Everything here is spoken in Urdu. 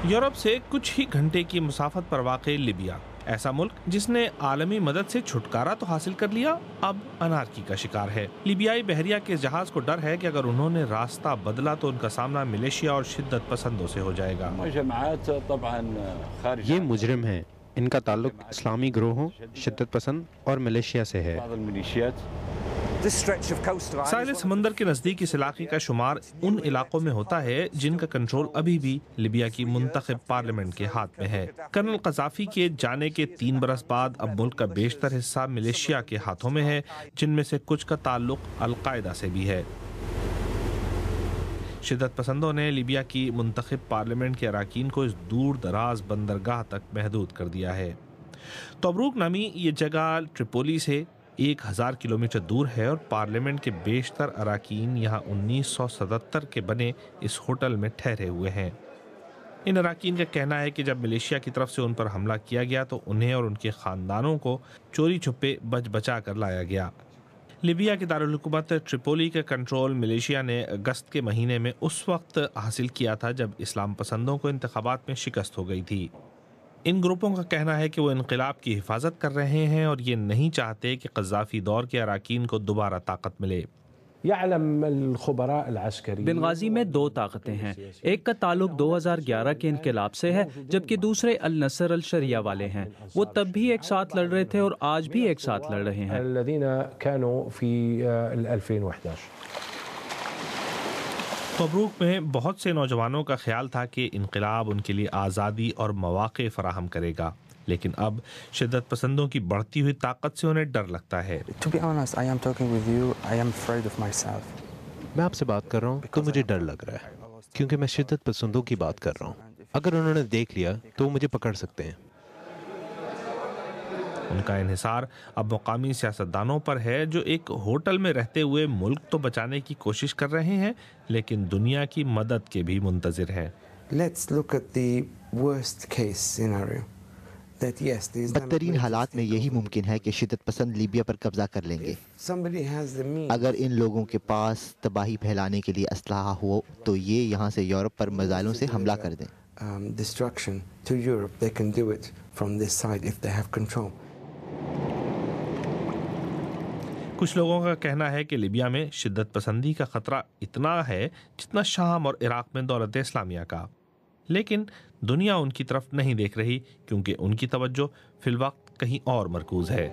یورپ سے کچھ ہی گھنٹے کی مسافت پر واقع لیبیا، ایسا ملک جس نے عالمی مدد سے چھٹکارا تو حاصل کر لیا، اب انارکی کا شکار ہے۔ لیبیائی بحریہ کے جہاز کو ڈر ہے کہ اگر انہوں نے راستہ بدلا تو ان کا سامنا ملیشیا اور شدت پسندوں سے ہو جائے گا۔ یہ مجرم ہیں، ان کا تعلق اسلامی گروہوں، شدت پسند اور ملیشیا سے ہے۔ ساحل سمندر کے نزدیک اس علاقے کا شمار ان علاقوں میں ہوتا ہے جن کا کنٹرول ابھی بھی لیبیا کی منتخب پارلیمنٹ کے ہاتھ میں ہے۔ کرنل قذافی کے جانے کے 3 برس بعد اب ملک کا بیشتر حصہ ملیشیا کے ہاتھوں میں ہے، جن میں سے کچھ کا تعلق القاعدہ سے بھی ہے۔ شدت پسندوں نے لیبیا کی منتخب پارلیمنٹ کے اراکین کو اس دور دراز بندرگاہ تک محدود کر دیا ہے۔ توبروک نامی یہ جگہ ٹریپولی سے 1000 کلومیٹر دور ہے اور پارلیمنٹ کے بیشتر اراکین یہاں 1977 کے بنے اس ہوٹل میں ٹھہرے ہوئے ہیں۔ ان اراکین کا کہنا ہے کہ جب ملیشیا کی طرف سے ان پر حملہ کیا گیا تو انہیں اور ان کے خاندانوں کو چوری چھپے بچا کر لایا گیا۔ لیبیا کے دارالحکومت ٹریپولی کا کنٹرول ملیشیا نے اگست کے مہینے میں اس وقت حاصل کیا تھا جب اسلام پسندوں کو انتخابات میں شکست ہو گئی تھی۔ ان گروپوں کا کہنا ہے کہ وہ انقلاب کی حفاظت کر رہے ہیں اور یہ نہیں چاہتے کہ قذافی دور کے اراکین کو دوبارہ طاقت ملے۔ بنغازی میں 2 طاقتیں ہیں، ایک کا تعلق 2011 کے انقلاب سے ہے جبکہ دوسرے النصر الشریعہ والے ہیں۔ وہ تب بھی ایک ساتھ لڑ رہے تھے اور آج بھی ایک ساتھ لڑ رہے ہیں۔ توبروک میں بہت سے نوجوانوں کا خیال تھا کہ انقلاب ان کے لیے آزادی اور مواقع فراہم کرے گا، لیکن اب شدت پسندوں کی بڑھتی ہوئی طاقت سے انہیں ڈر لگتا ہے۔ میں آپ سے بات کر رہا ہوں تو مجھے ڈر لگ رہا ہے، کیونکہ میں شدت پسندوں کی بات کر رہا ہوں۔ اگر انہوں نے دیکھ لیا تو وہ مجھے پکڑ سکتے ہیں۔ ان کا انحصار اب مقامی سیاستدانوں پر ہے جو ایک ہوٹل میں رہتے ہوئے ملک تو بچانے کی کوشش کر رہے ہیں لیکن دنیا کی مدد کے بھی منتظر ہیں۔ بدترین حالات میں یہی ممکن ہے کہ شدت پسند لیبیا پر قبضہ کر لیں گے۔ اگر ان لوگوں کے پاس تباہی پھیلانے کے لیے اسلحہ ہو تو یہ یہاں سے یورپ پر میزائلوں سے حملہ کر دیں۔ کچھ لوگوں کا کہنا ہے کہ لیبیا میں شدت پسندی کا خطرہ اتنا ہے جتنا شام اور عراق میں دولت اسلامیہ کا، لیکن دنیا ان کی طرف نہیں دیکھ رہی کیونکہ ان کی توجہ فی الوقت کہیں اور مرکوز ہے۔